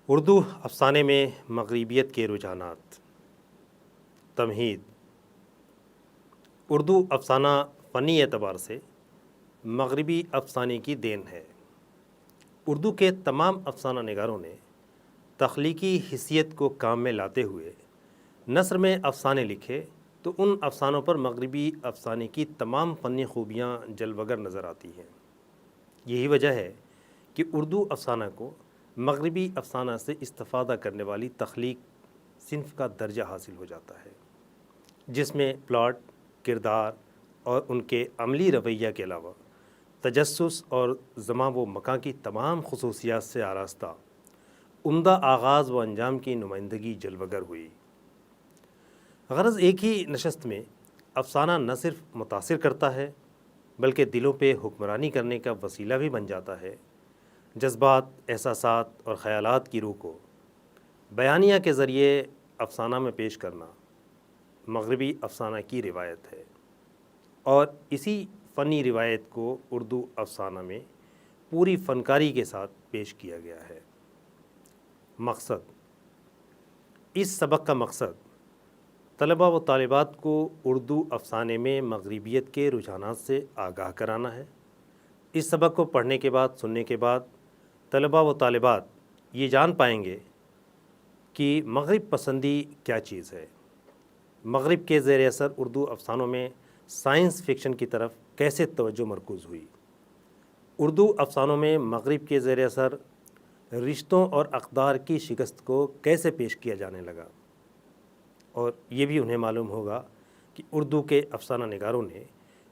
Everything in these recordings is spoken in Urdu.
اردو افسانے میں مغربیت کے رجحانات۔ تمہید: اردو افسانہ فنی اعتبار سے مغربی افسانے کی دین ہے۔ اردو کے تمام افسانہ نگاروں نے تخلیقی حیثیت کو کام میں لاتے ہوئے نثر میں افسانے لکھے تو ان افسانوں پر مغربی افسانے کی تمام فنی خوبیاں جلوگر نظر آتی ہیں۔ یہی وجہ ہے کہ اردو افسانہ کو مغربی افسانہ سے استفادہ کرنے والی تخلیق صنف کا درجہ حاصل ہو جاتا ہے، جس میں پلاٹ، کردار اور ان کے عملی رویہ کے علاوہ تجسس اور زمان و مکان کی تمام خصوصیات سے آراستہ عمدہ آغاز و انجام کی نمائندگی جلوگر ہوئی۔ غرض ایک ہی نشست میں افسانہ نہ صرف متاثر کرتا ہے بلکہ دلوں پہ حکمرانی کرنے کا وسیلہ بھی بن جاتا ہے۔ جذبات، احساسات اور خیالات کی روح کو بیانیہ کے ذریعے افسانہ میں پیش کرنا مغربی افسانہ کی روایت ہے، اور اسی فنی روایت کو اردو افسانہ میں پوری فنکاری کے ساتھ پیش کیا گیا ہے۔ مقصد: اس سبق کا مقصد طلباء و طالبات کو اردو افسانے میں مغربیت کے رجحانات سے آگاہ کرانا ہے۔ اس سبق کو پڑھنے کے بعد، سننے کے بعد طلباء و طالبات یہ جان پائیں گے کہ مغرب پسندی کیا چیز ہے، مغرب کے زیر اثر اردو افسانوں میں سائنس فکشن کی طرف کیسے توجہ مرکوز ہوئی، اردو افسانوں میں مغرب کے زیر اثر رشتوں اور اقدار کی شکست کو کیسے پیش کیا جانے لگا، اور یہ بھی انہیں معلوم ہوگا کہ اردو کے افسانہ نگاروں نے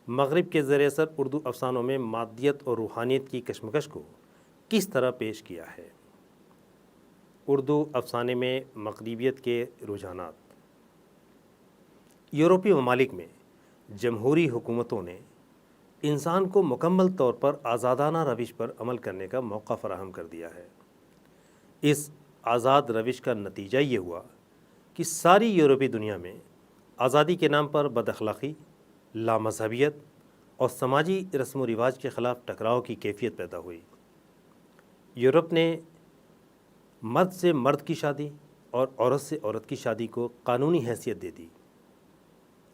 مغرب کے زیر اثر اردو افسانوں میں مادیت اور روحانیت کی کشمکش کو کس طرح پیش کیا ہے۔ اردو افسانے میں مغربیت کے رجحانات۔ یورپی ممالک میں جمہوری حکومتوں نے انسان کو مکمل طور پر آزادانہ روش پر عمل کرنے کا موقع فراہم کر دیا ہے۔ اس آزاد روش کا نتیجہ یہ ہوا کہ ساری یورپی دنیا میں آزادی کے نام پر بد اخلاقی، لامذہبیت اور سماجی رسم و رواج کے خلاف ٹکراؤ کی کیفیت پیدا ہوئی۔ یورپ نے مرد سے مرد کی شادی اور عورت سے عورت کی شادی کو قانونی حیثیت دے دی۔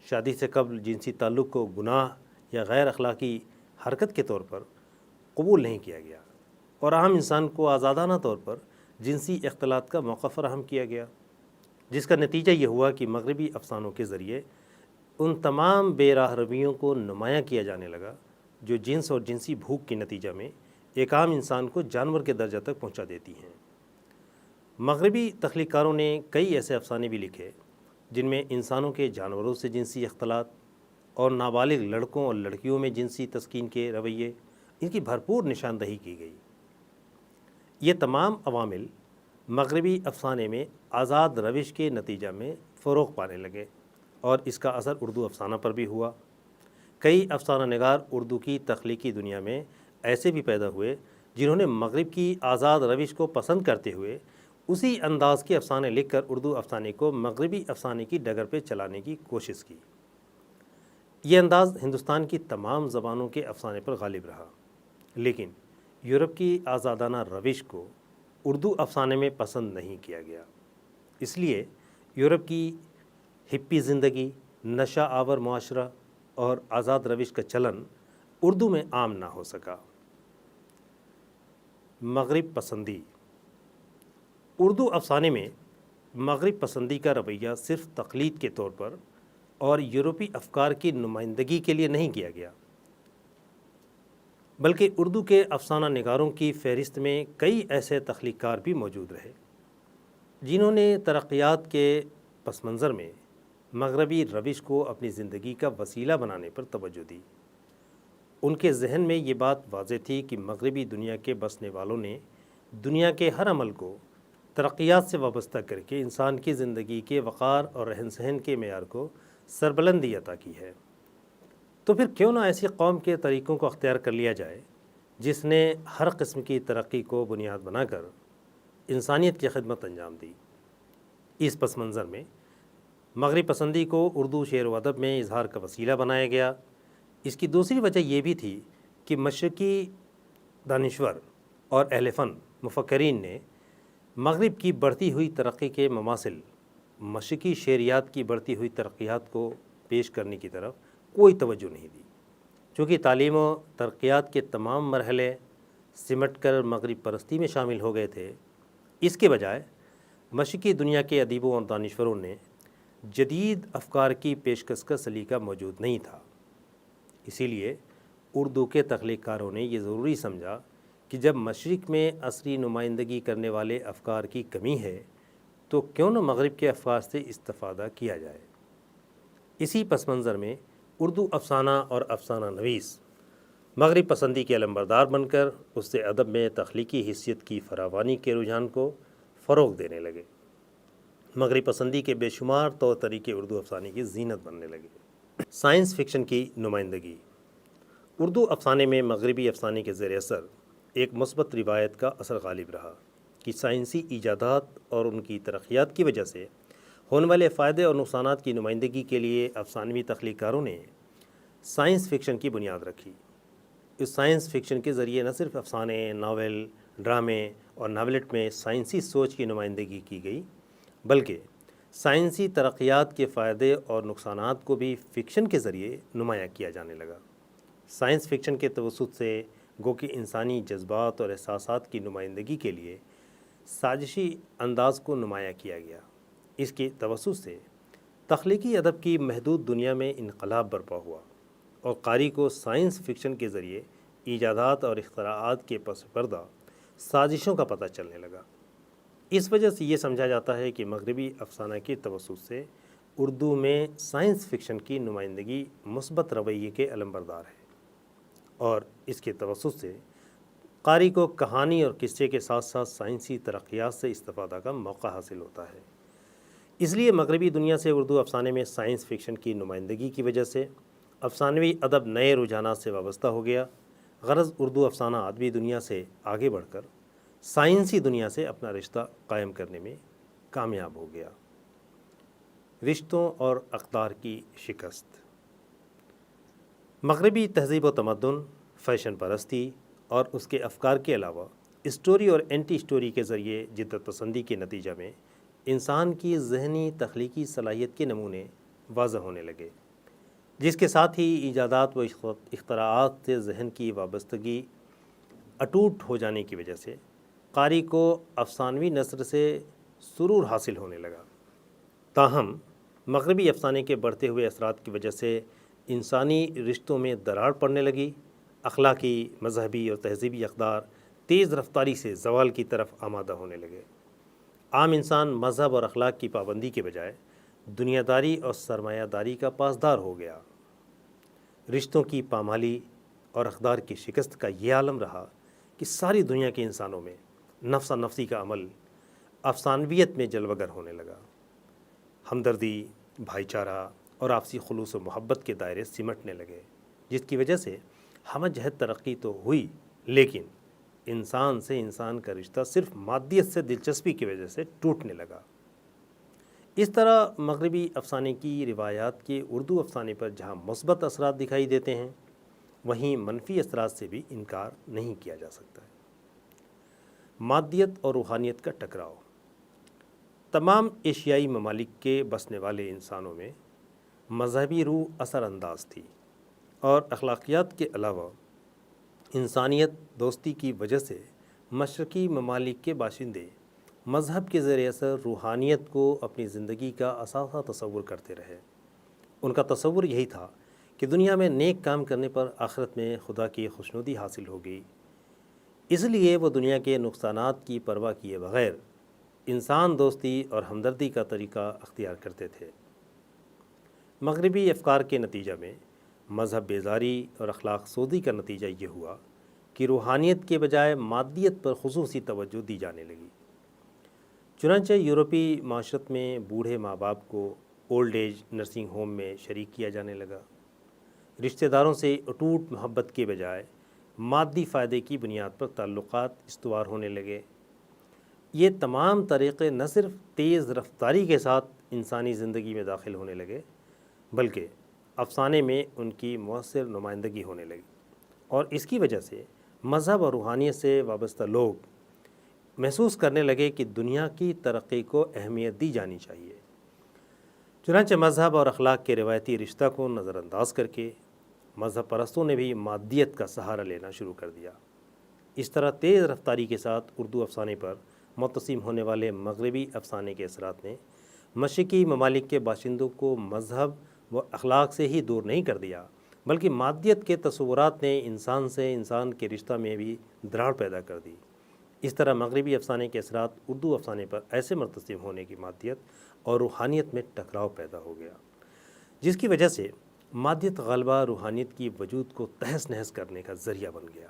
شادی سے قبل جنسی تعلق کو گناہ یا غیر اخلاقی حرکت کے طور پر قبول نہیں کیا گیا، اور عام انسان کو آزادانہ طور پر جنسی اختلاط کا موقع فراہم کیا گیا، جس کا نتیجہ یہ ہوا کہ مغربی افسانوں کے ذریعے ان تمام بے راہ رویوں کو نمایاں کیا جانے لگا جو جنس اور جنسی بھوک کے نتیجہ میں ایک عام انسان کو جانور کے درجہ تک پہنچا دیتی ہیں۔ مغربی تخلیق کاروں نے کئی ایسے افسانے بھی لکھے جن میں انسانوں کے جانوروں سے جنسی اختلاط اور نابالغ لڑکوں اور لڑکیوں میں جنسی تسکین کے رویے، ان کی بھرپور نشاندہی کی گئی۔ یہ تمام عوامل مغربی افسانے میں آزاد روش کے نتیجہ میں فروغ پانے لگے، اور اس کا اثر اردو افسانہ پر بھی ہوا۔ کئی افسانہ نگار اردو کی تخلیقی دنیا میں ایسے بھی پیدا ہوئے جنہوں نے مغرب کی آزاد روش کو پسند کرتے ہوئے اسی انداز کے افسانے لکھ کر اردو افسانے کو مغربی افسانے کی ڈگر پہ چلانے کی کوشش کی۔ یہ انداز ہندوستان کی تمام زبانوں کے افسانے پر غالب رہا، لیکن یورپ کی آزادانہ روش کو اردو افسانے میں پسند نہیں کیا گیا۔ اس لیے یورپ کی ہپی زندگی، نشہ آور معاشرہ اور آزاد روش کا چلن اردو میں عام نہ ہو سکا۔ مغرب پسندی۔ اردو افسانے میں مغرب پسندی کا رویہ صرف تقلید کے طور پر اور یورپی افکار کی نمائندگی کے لیے نہیں کیا گیا، بلکہ اردو کے افسانہ نگاروں کی فہرست میں کئی ایسے تخلیق کار بھی موجود رہے جنہوں نے ترقیات کے پس منظر میں مغربی روش کو اپنی زندگی کا وسیلہ بنانے پر توجہ دی۔ ان کے ذہن میں یہ بات واضح تھی کہ مغربی دنیا کے بسنے والوں نے دنیا کے ہر عمل کو ترقیات سے وابستہ کر کے انسان کی زندگی کے وقار اور رہن سہن کے معیار کو سربلندی عطا کی ہے۔ تو پھر کیوں نہ ایسی قوم کے طریقوں کو اختیار کر لیا جائے جس نے ہر قسم کی ترقی کو بنیاد بنا کر انسانیت کی خدمت انجام دی۔ اس پس منظر میں مغرب پسندی کو اردو شعر و ادب میں اظہار کا وسیلہ بنایا گیا۔ اس کی دوسری وجہ یہ بھی تھی کہ مشرقی دانشور اور اہل فن مفکرین نے مغرب کی بڑھتی ہوئی ترقی کے مماثل مشرقی شہریات کی بڑھتی ہوئی ترقیات کو پیش کرنے کی طرف کوئی توجہ نہیں دی، چونکہ تعلیم و ترقیات کے تمام مرحلے سمٹ کر مغرب پرستی میں شامل ہو گئے تھے۔ اس کے بجائے مشرقی دنیا کے ادیبوں اور دانشوروں نے جدید افکار کی پیشکش کا سلیقہ موجود نہیں تھا۔ اسی لیے اردو کے تخلیق کاروں نے یہ ضروری سمجھا کہ جب مشرق میں عصری نمائندگی کرنے والے افکار کی کمی ہے تو کیوں نہ مغرب کے افکار سے استفادہ کیا جائے۔ اسی پس منظر میں اردو افسانہ اور افسانہ نویس مغرب پسندی کے علمبردار بن کر اس سے ادب میں تخلیقی حیثیت کی فراوانی کے رجحان کو فروغ دینے لگے۔ مغرب پسندی کے بے شمار طور طریقے اردو افسانے کی زینت بننے لگے۔ سائنس فکشن کی نمائندگی اردو افسانے میں مغربی افسانے کے زیر اثر ایک مثبت روایت کا اثر غالب رہا کہ سائنسی ایجادات اور ان کی ترقیات کی وجہ سے ہونے والے فائدے اور نقصانات کی نمائندگی کے لیے افسانوی تخلیق کاروں نے سائنس فکشن کی بنیاد رکھی۔ اس سائنس فکشن کے ذریعے نہ صرف افسانے، ناول، ڈرامے اور ناولٹ میں سائنسی سوچ کی نمائندگی کی گئی، بلکہ سائنسی ترقیات کے فائدے اور نقصانات کو بھی فکشن کے ذریعے نمایاں کیا جانے لگا۔ سائنس فکشن کے توسط سے گو کہ انسانی جذبات اور احساسات کی نمائندگی کے لیے سازشی انداز کو نمایاں کیا گیا۔ اس کے توسط سے تخلیقی ادب کی محدود دنیا میں انقلاب برپا ہوا اور قاری کو سائنس فکشن کے ذریعے ایجادات اور اختراعات کے پس پردہ سازشوں کا پتہ چلنے لگا۔ اس وجہ سے یہ سمجھا جاتا ہے کہ مغربی افسانہ کے توسط سے اردو میں سائنس فکشن کی نمائندگی مثبت رویے کے علمبردار ہے، اور اس کے توسط سے قاری کو کہانی اور قصے کے ساتھ ساتھ سائنسی ترقیات سے استفادہ کا موقع حاصل ہوتا ہے۔ اس لیے مغربی دنیا سے اردو افسانے میں سائنس فکشن کی نمائندگی کی وجہ سے افسانوی ادب نئے رجحانات سے وابستہ ہو گیا۔ غرض اردو افسانہ ادبی دنیا سے آگے بڑھ کر سائنسی دنیا سے اپنا رشتہ قائم کرنے میں کامیاب ہو گیا۔ رشتوں اور اقدار کی شکست مغربی تہذیب و تمدن، فیشن پرستی اور اس کے افکار کے علاوہ اسٹوری اور اینٹی اسٹوری کے ذریعے جدت پسندی کے نتیجہ میں انسان کی ذہنی تخلیقی صلاحیت کے نمونے واضح ہونے لگے، جس کے ساتھ ہی ایجادات و اختراعات سے ذہن کی وابستگی اٹوٹ ہو جانے کی وجہ سے قاری کو افسانوی نثر سے سرور حاصل ہونے لگا۔ تاہم مغربی افسانے کے بڑھتے ہوئے اثرات کی وجہ سے انسانی رشتوں میں دراڑ پڑنے لگی۔ اخلاقی، مذہبی اور تہذیبی اقدار تیز رفتاری سے زوال کی طرف آمادہ ہونے لگے۔ عام انسان مذہب اور اخلاق کی پابندی کے بجائے دنیا داری اور سرمایہ داری کا پاسدار ہو گیا۔ رشتوں کی پامالی اور اقدار کی شکست کا یہ عالم رہا کہ ساری دنیا کے انسانوں میں نفسا نفسی کا عمل افسانویت میں جلوہ گر ہونے لگا۔ ہمدردی، بھائی چارہ اور آپسی خلوص و محبت کے دائرے سمٹنے لگے، جس کی وجہ سے ہمہ جہت ترقی تو ہوئی، لیکن انسان سے انسان کا رشتہ صرف مادیت سے دلچسپی کی وجہ سے ٹوٹنے لگا۔ اس طرح مغربی افسانے کی روایات کے اردو افسانے پر جہاں مثبت اثرات دکھائی دیتے ہیں، وہیں منفی اثرات سے بھی انکار نہیں کیا جا سکتا ہے۔ مادیت اور روحانیت کا ٹکراؤ تمام ایشیائی ممالک کے بسنے والے انسانوں میں مذہبی روح اثر انداز تھی، اور اخلاقیات کے علاوہ انسانیت دوستی کی وجہ سے مشرقی ممالک کے باشندے مذہب کے ذریعے سے روحانیت کو اپنی زندگی کا اثاثہ تصور کرتے رہے۔ ان کا تصور یہی تھا کہ دنیا میں نیک کام کرنے پر آخرت میں خدا کی خوشنودی حاصل ہوگی، اس لیے وہ دنیا کے نقصانات کی پرواہ کیے بغیر انسان دوستی اور ہمدردی کا طریقہ اختیار کرتے تھے۔ مغربی افکار کے نتیجہ میں مذہب بیزاری اور اخلاق سودی کا نتیجہ یہ ہوا کہ روحانیت کے بجائے مادیت پر خصوصی توجہ دی جانے لگی۔ چنانچہ یورپی معاشرت میں بوڑھے ماں باپ کو اولڈ ایج نرسنگ ہوم میں شریک کیا جانے لگا۔ رشتہ داروں سے اٹوٹ محبت کے بجائے مادی فائدے کی بنیاد پر تعلقات استوار ہونے لگے۔ یہ تمام طریقے نہ صرف تیز رفتاری کے ساتھ انسانی زندگی میں داخل ہونے لگے، بلکہ افسانے میں ان کی مؤثر نمائندگی ہونے لگی، اور اس کی وجہ سے مذہب اور روحانیت سے وابستہ لوگ محسوس کرنے لگے کہ دنیا کی ترقی کو اہمیت دی جانی چاہیے۔ چنانچہ مذہب اور اخلاق کے روایتی رشتہ کو نظر انداز کر کے مذہب پرستوں نے بھی مادیت کا سہارا لینا شروع کر دیا۔ اس طرح تیز رفتاری کے ساتھ اردو افسانے پر متصم ہونے والے مغربی افسانے کے اثرات نے مشرقی ممالک کے باشندوں کو مذہب و اخلاق سے ہی دور نہیں کر دیا، بلکہ مادیت کے تصورات نے انسان سے انسان کے رشتہ میں بھی دراڑ پیدا کر دی۔ اس طرح مغربی افسانے کے اثرات اردو افسانے پر ایسے مرتسم ہونے کی مادیت اور روحانیت میں ٹکراؤ پیدا ہو گیا، جس کی وجہ سے مادیت غالبہ روحانیت کی وجود کو تہس نہس کرنے کا ذریعہ بن گیا۔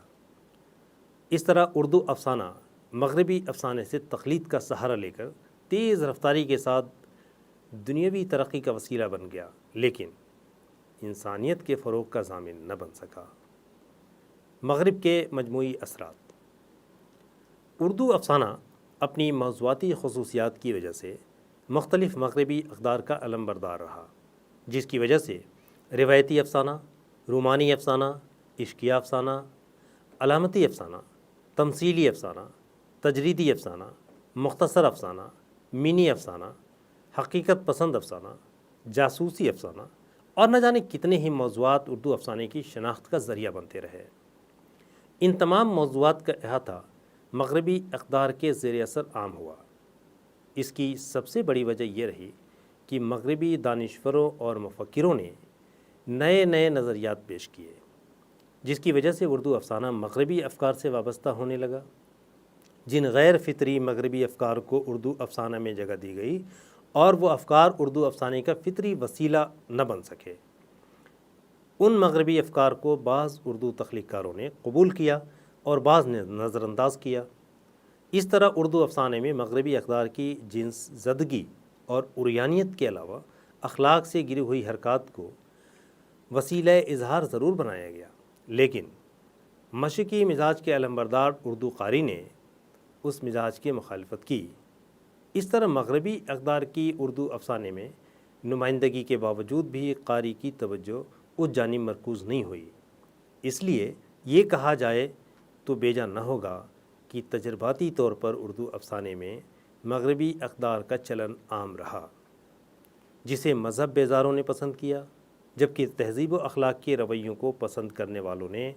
اس طرح اردو افسانہ مغربی افسانے سے تقلید کا سہارا لے کر تیز رفتاری کے ساتھ دنیاوی ترقی کا وسیلہ بن گیا، لیکن انسانیت کے فروغ کا ضامن نہ بن سکا۔ مغرب کے مجموعی اثرات۔ اردو افسانہ اپنی موضوعاتی خصوصیات کی وجہ سے مختلف مغربی اقدار کا علمبردار رہا، جس کی وجہ سے روایتی افسانہ، رومانی افسانہ، عشقیہ افسانہ، علامتی افسانہ، تمثیلی افسانہ، تجریدی افسانہ، مختصر افسانہ، مینی افسانہ، حقیقت پسند افسانہ، جاسوسی افسانہ اور نہ جانے کتنے ہی موضوعات اردو افسانے کی شناخت کا ذریعہ بنتے رہے۔ ان تمام موضوعات کا احاطہ مغربی اقدار کے زیر اثر عام ہوا۔ اس کی سب سے بڑی وجہ یہ رہی کہ مغربی دانشوروں اور مفکروں نے نئے نئے نظریات پیش کیے، جس کی وجہ سے اردو افسانہ مغربی افکار سے وابستہ ہونے لگا۔ جن غیر فطری مغربی افکار کو اردو افسانہ میں جگہ دی گئی اور وہ افکار اردو افسانے کا فطری وسیلہ نہ بن سکے، ان مغربی افکار کو بعض اردو تخلیق کاروں نے قبول کیا اور بعض نے نظر انداز کیا۔ اس طرح اردو افسانے میں مغربی اقدار کی جنس زدگی اور عریانیت کے علاوہ اخلاق سے گری ہوئی حرکات کو وسیلہ اظہار ضرور بنایا گیا، لیکن مشرقی مزاج کے علمبردار اردو قاری نے اس مزاج کی مخالفت کی۔ اس طرح مغربی اقدار کی اردو افسانے میں نمائندگی کے باوجود بھی قاری کی توجہ اس جانب مرکوز نہیں ہوئی۔ اس لیے یہ کہا جائے تو بیجا نہ ہوگا کہ تجرباتی طور پر اردو افسانے میں مغربی اقدار کا چلن عام رہا، جسے مذہب بیزاروں نے پسند کیا، جبکہ تہذیب و اخلاق کے رویوں کو پسند کرنے والوں نے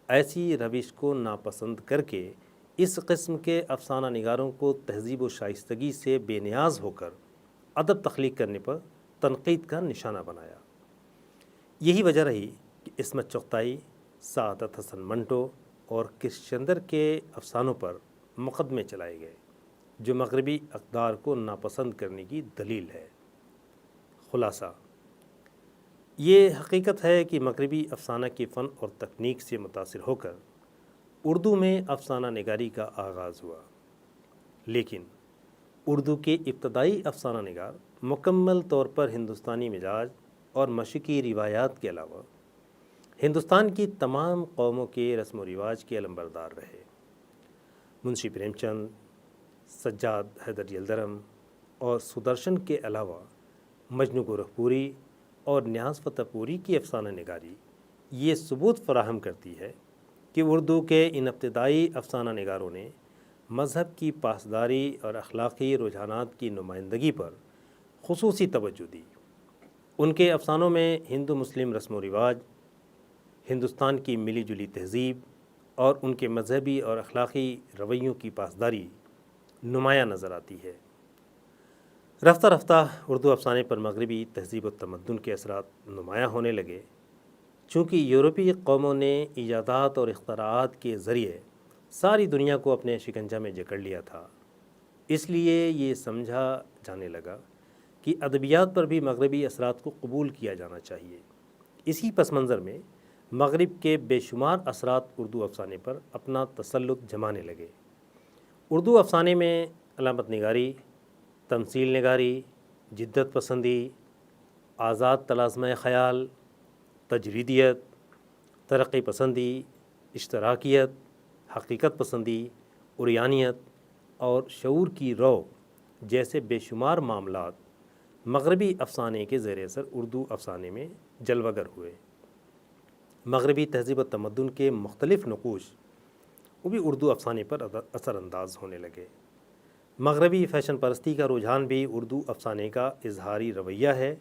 ایسی روش کو ناپسند کر کے اس قسم کے افسانہ نگاروں کو تہذیب و شائستگی سے بے نیاز ہو کر ادب تخلیق کرنے پر تنقید کا نشانہ بنایا۔ یہی وجہ رہی کہ عصمت چغتائی، سعادت حسن منٹو اور کرش چندر کے افسانوں پر مقدمے چلائے گئے، جو مغربی اقدار کو ناپسند کرنے کی دلیل ہے۔ خلاصہ یہ حقیقت ہے کہ مغربی افسانہ کے فن اور تکنیک سے متاثر ہو کر اردو میں افسانہ نگاری کا آغاز ہوا، لیکن اردو کے ابتدائی افسانہ نگار مکمل طور پر ہندوستانی مزاج اور مشرقی روایات کے علاوہ ہندوستان کی تمام قوموں کے رسم و رواج کے علمبردار رہے۔ منشی پریم چند، سجاد حیدر یلدرم اور سدرشن کے علاوہ مجنو گورکھپوری اور نیاز فتح پوری کی افسانہ نگاری یہ ثبوت فراہم کرتی ہے کہ اردو کے ان ابتدائی افسانہ نگاروں نے مذہب کی پاسداری اور اخلاقی رجحانات کی نمائندگی پر خصوصی توجہ دی۔ ان کے افسانوں میں ہندو مسلم رسم و رواج، ہندوستان کی ملی جلی تہذیب اور ان کے مذہبی اور اخلاقی رویوں کی پاسداری نمایاں نظر آتی ہے۔ رفتہ رفتہ اردو افسانے پر مغربی تہذیب و تمدن کے اثرات نمایاں ہونے لگے۔ چونکہ یورپی قوموں نے ایجادات اور اختراعات کے ذریعے ساری دنیا کو اپنے شکنجہ میں جکڑ لیا تھا، اس لیے یہ سمجھا جانے لگا کہ ادبیات پر بھی مغربی اثرات کو قبول کیا جانا چاہیے۔ اسی پس منظر میں مغرب کے بے شمار اثرات اردو افسانے پر اپنا تسلط جمانے لگے۔ اردو افسانے میں علامت نگاری، تمثیل نگاری، جدت پسندی، آزاد طلاسمۂ خیال، تجریدیت، ترقی پسندی، اشتراکیت، حقیقت پسندی، عریانیت اور شعور کی رو جیسے بے شمار معاملات مغربی افسانے کے زیر اثر اردو افسانے میں جلوہ گر ہوئے۔ مغربی تہذیب و تمدن کے مختلف نقوش وہ بھی اردو افسانے پر اثر انداز ہونے لگے۔ مغربی فیشن پرستی کا رجحان بھی اردو افسانے کا اظہاری رویہ ہے۔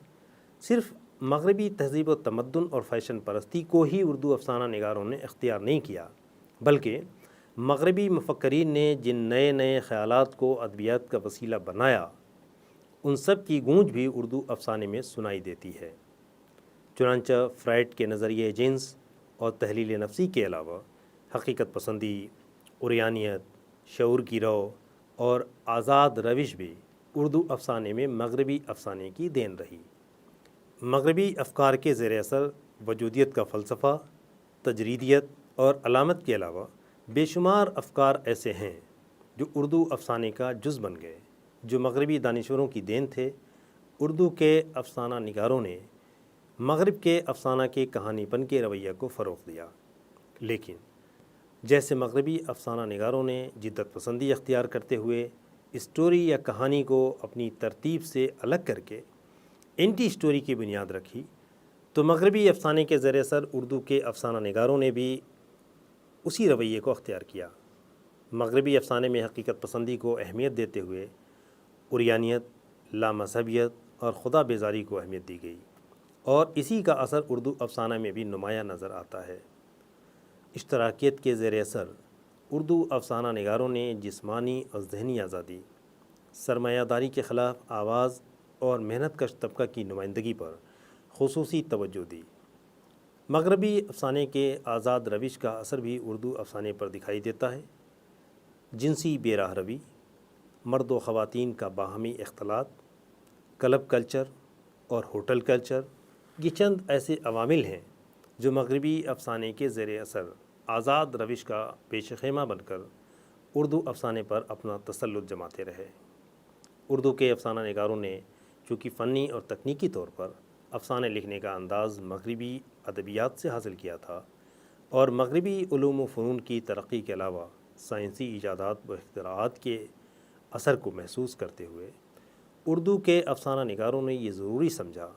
صرف مغربی تہذیب و تمدن اور فیشن پرستی کو ہی اردو افسانہ نگاروں نے اختیار نہیں کیا، بلکہ مغربی مفکرین نے جن نئے نئے خیالات کو ادبیات کا وسیلہ بنایا، ان سب کی گونج بھی اردو افسانے میں سنائی دیتی ہے۔ چنانچہ فرائڈ کے نظریہ جنس اور تحلیل نفسی کے علاوہ حقیقت پسندی، عریانیت، شعور کی رو اور آزاد روش بھی اردو افسانے میں مغربی افسانے کی دین رہی۔ مغربی افکار کے زیر اثر وجودیت کا فلسفہ، تجریدیت اور علامت کے علاوہ بے شمار افکار ایسے ہیں جو اردو افسانے کا جز بن گئے، جو مغربی دانشوروں کی دین تھے۔ اردو کے افسانہ نگاروں نے مغرب کے افسانہ کے کہانی پن کے رویہ کو فروغ دیا، لیکن جیسے مغربی افسانہ نگاروں نے جدت پسندی اختیار کرتے ہوئے اسٹوری یا کہانی کو اپنی ترتیب سے الگ کر کے اینٹی اسٹوری کی بنیاد رکھی، تو مغربی افسانے کے زیر اثر اردو کے افسانہ نگاروں نے بھی اسی رویے کو اختیار کیا۔ مغربی افسانے میں حقیقت پسندی کو اہمیت دیتے ہوئے عریانیت، لامذہبیت اور خدا بیزاری کو اہمیت دی گئی، اور اسی کا اثر اردو افسانہ میں بھی نمایاں نظر آتا ہے۔ اشتراکیت کے زیر اثر اردو افسانہ نگاروں نے جسمانی اور ذہنی آزادی، سرمایہ داری کے خلاف آواز اور محنت کش طبقہ کی نمائندگی پر خصوصی توجہ دی۔ مغربی افسانے کے آزاد روش کا اثر بھی اردو افسانے پر دکھائی دیتا ہے۔ جنسی بے راہ روی، مرد و خواتین کا باہمی اختلاط، کلب کلچر اور ہوٹل کلچر، یہ چند ایسے عوامل ہیں جو مغربی افسانے کے زیر اثر آزاد روش کا پیش خیمہ بن کر اردو افسانے پر اپنا تسلط جماتے رہے۔ اردو کے افسانہ نگاروں نے چونکہ فنی اور تکنیکی طور پر افسانے لکھنے کا انداز مغربی ادبیات سے حاصل کیا تھا، اور مغربی علوم و فنون کی ترقی کے علاوہ سائنسی ایجادات و اختراعات کے اثر کو محسوس کرتے ہوئے اردو کے افسانہ نگاروں نے یہ ضروری سمجھا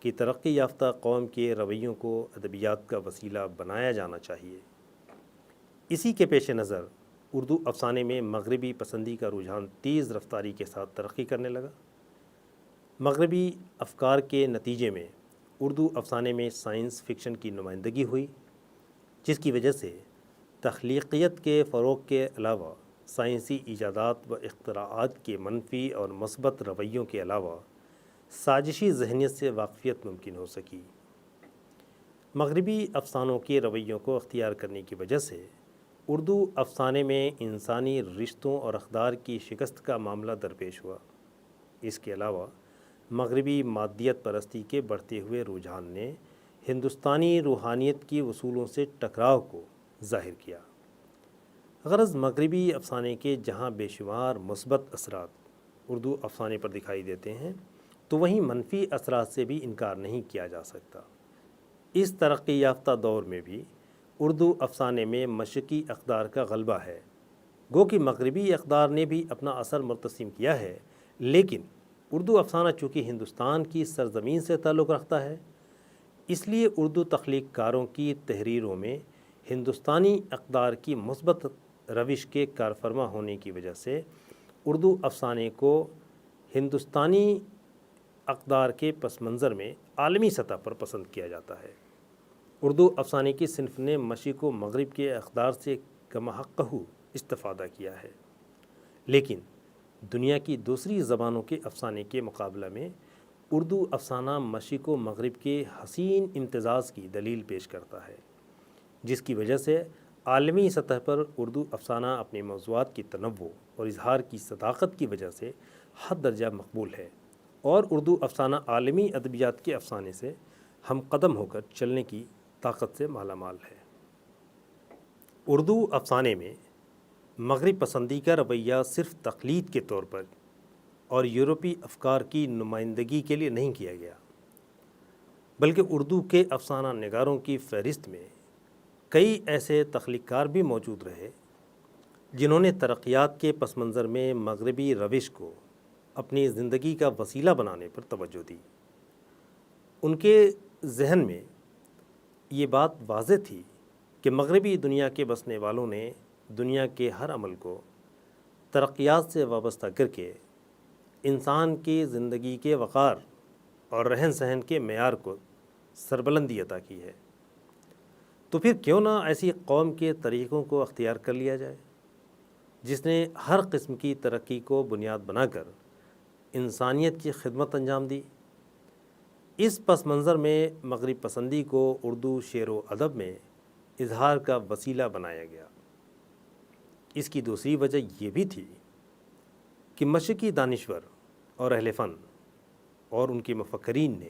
کہ ترقی یافتہ قوم کے رویوں کو ادبیات کا وسیلہ بنایا جانا چاہیے۔ اسی کے پیش نظر اردو افسانے میں مغربی پسندی کا رجحان تیز رفتاری کے ساتھ ترقی کرنے لگا۔ مغربی افکار کے نتیجے میں اردو افسانے میں سائنس فکشن کی نمائندگی ہوئی، جس کی وجہ سے تخلیقیت کے فروغ کے علاوہ سائنسی ایجادات و اختراعات کے منفی اور مثبت رویوں کے علاوہ سازشی ذہنیت سے واقفیت ممکن ہو سکی۔ مغربی افسانوں کے رویوں کو اختیار کرنے کی وجہ سے اردو افسانے میں انسانی رشتوں اور اقدار کی شکست کا معاملہ درپیش ہوا۔ اس کے علاوہ مغربی مادیت پرستی کے بڑھتے ہوئے رجحان نے ہندوستانی روحانیت کی اصولوں سے ٹکراؤ کو ظاہر کیا۔ غرض مغربی افسانے کے جہاں بے شمار مثبت اثرات اردو افسانے پر دکھائی دیتے ہیں، تو وہیں منفی اثرات سے بھی انکار نہیں کیا جا سکتا۔ اس ترقی یافتہ دور میں بھی اردو افسانے میں مشرقی اقدار کا غلبہ ہے۔ گو کہ مغربی اقدار نے بھی اپنا اثر مرتسم کیا ہے، لیکن اردو افسانہ چونکہ ہندوستان کی سرزمین سے تعلق رکھتا ہے، اس لیے اردو تخلیق کاروں کی تحریروں میں ہندوستانی اقدار کی مثبت روش کے کارفرما ہونے کی وجہ سے اردو افسانے کو ہندوستانی اقدار کے پس منظر میں عالمی سطح پر پسند کیا جاتا ہے۔ اردو افسانے کی صنف نے مشرق و مغرب کے اقدار سے کمحقہ استفادہ کیا ہے، لیکن دنیا کی دوسری زبانوں کے افسانے کے مقابلہ میں اردو افسانہ مشرق و مغرب کے حسین امتزاج کی دلیل پیش کرتا ہے، جس کی وجہ سے عالمی سطح پر اردو افسانہ اپنے موضوعات کی تنوع اور اظہار کی صداقت کی وجہ سے حد درجہ مقبول ہے، اور اردو افسانہ عالمی ادبیات کے افسانے سے ہم قدم ہو کر چلنے کی طاقت سے مالا مال ہے۔ اردو افسانے میں مغرب پسندی کا رویہ صرف تقلید کے طور پر اور یورپی افکار کی نمائندگی کے لیے نہیں کیا گیا، بلکہ اردو کے افسانہ نگاروں کی فہرست میں کئی ایسے تخلیق کار بھی موجود رہے جنہوں نے ترقیات کے پس منظر میں مغربی روش کو اپنی زندگی کا وسیلہ بنانے پر توجہ دی۔ ان کے ذہن میں یہ بات واضح تھی کہ مغربی دنیا کے بسنے والوں نے دنیا کے ہر عمل کو ترقیات سے وابستہ کر کے انسان کی زندگی کے وقار اور رہن سہن کے معیار کو سربلندی عطا کی ہے، تو پھر کیوں نہ ایسی قوم کے طریقوں کو اختیار کر لیا جائے جس نے ہر قسم کی ترقی کو بنیاد بنا کر انسانیت کی خدمت انجام دی۔ اس پس منظر میں مغرب پسندی کو اردو شعر و ادب میں اظہار کا وسیلہ بنایا گیا۔ اس کی دوسری وجہ یہ بھی تھی کہ مشرقی دانشور اور اہل فن اور ان کے مفکرین نے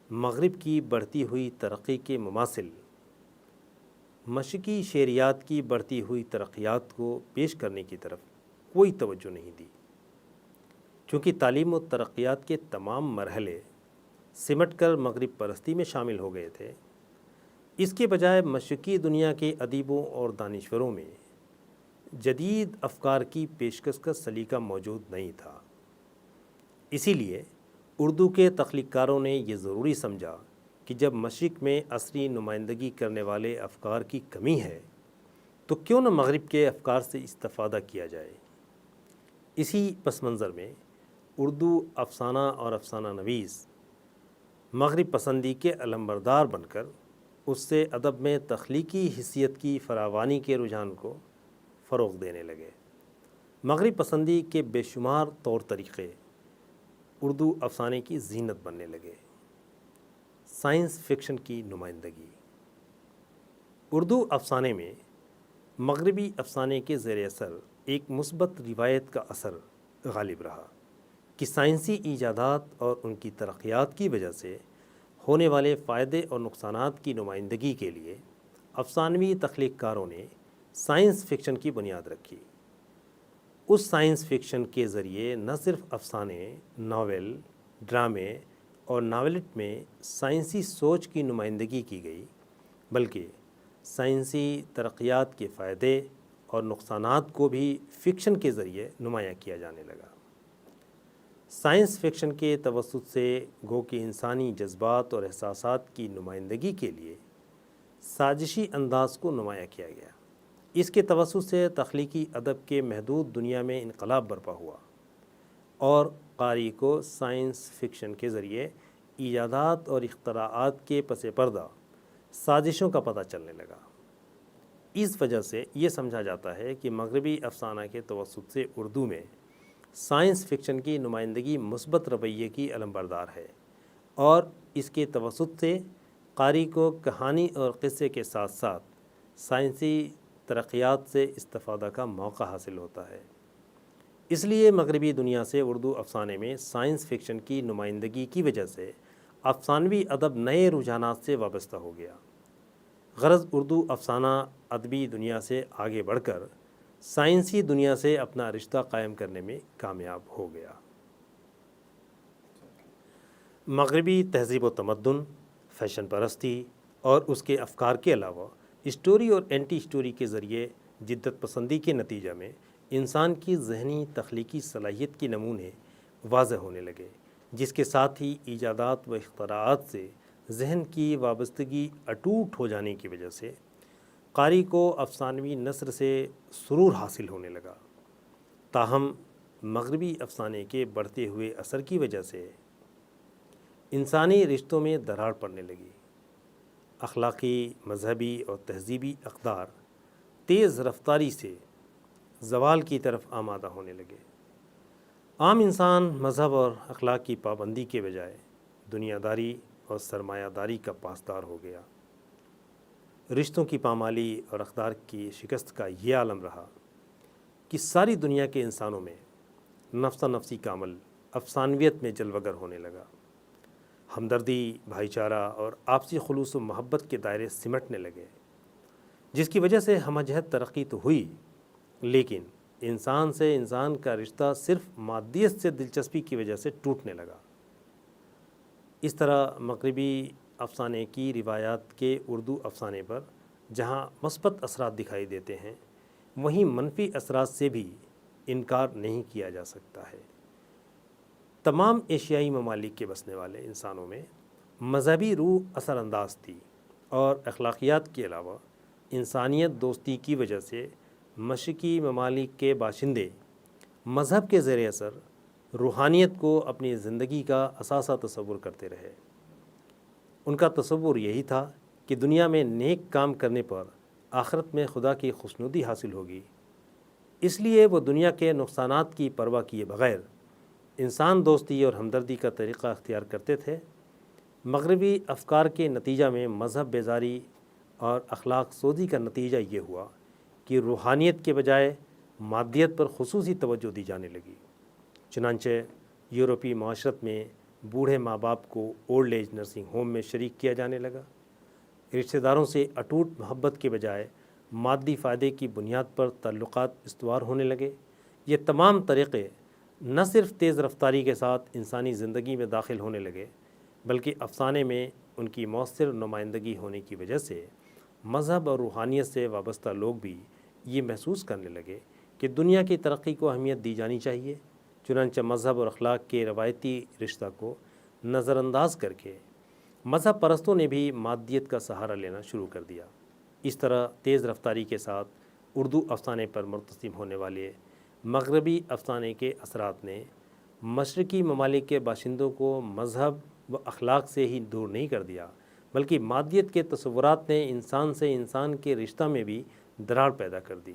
مغرب کی بڑھتی ہوئی ترقی کے مماثل مشرقی شعریات کی بڑھتی ہوئی ترقیات کو پیش کرنے کی طرف کوئی توجہ نہیں دی، چونکہ تعلیم و ترقیات کے تمام مرحلے سمٹ کر مغرب پرستی میں شامل ہو گئے تھے۔ اس کے بجائے مشرقی دنیا کے ادیبوں اور دانشوروں میں جدید افکار کی پیشکش کا سلیقہ موجود نہیں تھا۔ اسی لیے اردو کے تخلیق کاروں نے یہ ضروری سمجھا کہ جب مشرق میں عصری نمائندگی کرنے والے افکار کی کمی ہے تو کیوں نہ مغرب کے افکار سے استفادہ کیا جائے۔ اسی پس منظر میں اردو افسانہ اور افسانہ نویس مغرب پسندی کے علمبردار بن کر اس سے ادب میں تخلیقی حیثیت کی فراوانی کے رجحان کو فروغ دینے لگے۔ مغرب پسندی کے بے شمار طور طریقے اردو افسانے کی زینت بننے لگے۔ سائنس فکشن کی نمائندگی اردو افسانے میں مغربی افسانے کے زیر اثر ایک مثبت روایت کا اثر غالب رہا کہ سائنسی ایجادات اور ان کی ترقیات کی وجہ سے ہونے والے فائدے اور نقصانات کی نمائندگی کے لیے افسانوی تخلیق کاروں نے سائنس فکشن کی بنیاد رکھی۔ اس سائنس فکشن کے ذریعے نہ صرف افسانے، ناول، ڈرامے اور ناولٹ میں سائنسی سوچ کی نمائندگی کی گئی، بلکہ سائنسی ترقیات کے فائدے اور نقصانات کو بھی فکشن کے ذریعے نمایاں کیا جانے لگا۔ سائنس فکشن کے توسط سے گو کہ انسانی جذبات اور احساسات کی نمائندگی کے لیے سازشی انداز کو نمایاں کیا گیا۔ اس کے توسط سے تخلیقی ادب کے محدود دنیا میں انقلاب برپا ہوا اور قاری کو سائنس فکشن کے ذریعے ایجادات اور اختراعات کے پس پردہ سازشوں کا پتہ چلنے لگا۔ اس وجہ سے یہ سمجھا جاتا ہے کہ مغربی افسانہ کے توسط سے اردو میں سائنس فکشن کی نمائندگی مثبت رویے کی علمبردار ہے، اور اس کے توسط سے قاری کو کہانی اور قصے کے ساتھ ساتھ سائنسی ترقیات سے استفادہ کا موقع حاصل ہوتا ہے۔ اس لیے مغربی دنیا سے اردو افسانے میں سائنس فکشن کی نمائندگی کی وجہ سے افسانوی ادب نئے رجحانات سے وابستہ ہو گیا۔ غرض اردو افسانہ ادبی دنیا سے آگے بڑھ کر سائنسی دنیا سے اپنا رشتہ قائم کرنے میں کامیاب ہو گیا۔ مغربی تہذیب و تمدن، فیشن پرستی اور اس کے افکار کے علاوہ اسٹوری اور اینٹی اسٹوری کے ذریعے جدت پسندی کے نتیجہ میں انسان کی ذہنی تخلیقی صلاحیت کے نمونے واضح ہونے لگے، جس کے ساتھ ہی ایجادات و اختراعات سے ذہن کی وابستگی اٹوٹ ہو جانے کی وجہ سے قاری کو افسانوی نثر سے سرور حاصل ہونے لگا۔ تاہم مغربی افسانے کے بڑھتے ہوئے اثر کی وجہ سے انسانی رشتوں میں دراڑ پڑنے لگی۔ اخلاقی، مذہبی اور تہذیبی اقدار تیز رفتاری سے زوال کی طرف آمادہ ہونے لگے۔ عام انسان مذہب اور اخلاق کی پابندی کے بجائے دنیا داری اور سرمایہ داری کا پاسدار ہو گیا۔ رشتوں کی پامالی اور اقدار کی شکست کا یہ عالم رہا کہ ساری دنیا کے انسانوں میں نفسا نفسی کا عمل افسانویت میں جلوگر ہونے لگا۔ ہمدردی، بھائی چارہ اور آپسی خلوص و محبت کے دائرے سمٹنے لگے، جس کی وجہ سے ہمہ جہت ترقی تو ہوئی، لیکن انسان سے انسان کا رشتہ صرف مادیت سے دلچسپی کی وجہ سے ٹوٹنے لگا۔ اس طرح مغربی افسانے کی روایات کے اردو افسانے پر جہاں مثبت اثرات دکھائی دیتے ہیں، وہیں منفی اثرات سے بھی انکار نہیں کیا جا سکتا ہے۔ تمام ایشیائی ممالک کے بسنے والے انسانوں میں مذہبی روح اثر انداز تھی، اور اخلاقیات کے علاوہ انسانیت دوستی کی وجہ سے مشرقی ممالک کے باشندے مذہب کے زیر اثر روحانیت کو اپنی زندگی کا اثاثہ تصور کرتے رہے۔ ان کا تصور یہی تھا کہ دنیا میں نیک کام کرنے پر آخرت میں خدا کی خوشنودی حاصل ہوگی، اس لیے وہ دنیا کے نقصانات کی پرواہ کیے بغیر انسان دوستی اور ہمدردی کا طریقہ اختیار کرتے تھے۔ مغربی افکار کے نتیجہ میں مذہب بیزاری اور اخلاق سوزی کا نتیجہ یہ ہوا کہ روحانیت کے بجائے مادیت پر خصوصی توجہ دی جانے لگی۔ چنانچہ یورپی معاشرت میں بوڑھے ماں باپ کو اولڈ ایج نرسنگ ہوم میں شریک کیا جانے لگا۔ رشتہ داروں سے اٹوٹ محبت کے بجائے مادی فائدے کی بنیاد پر تعلقات استوار ہونے لگے۔ یہ تمام طریقے نہ صرف تیز رفتاری کے ساتھ انسانی زندگی میں داخل ہونے لگے، بلکہ افسانے میں ان کی مؤثر نمائندگی ہونے کی وجہ سے مذہب اور روحانیت سے وابستہ لوگ بھی یہ محسوس کرنے لگے کہ دنیا کی ترقی کو اہمیت دی جانی چاہیے۔ چنانچہ مذہب اور اخلاق کے روایتی رشتہ کو نظر انداز کر کے مذہب پرستوں نے بھی مادیت کا سہارا لینا شروع کر دیا۔ اس طرح تیز رفتاری کے ساتھ اردو افسانے پر مرتسم ہونے والے مغربی افسانے کے اثرات نے مشرقی ممالک کے باشندوں کو مذہب و اخلاق سے ہی دور نہیں کر دیا، بلکہ مادیت کے تصورات نے انسان سے انسان کے رشتہ میں بھی دراڑ پیدا کر دی۔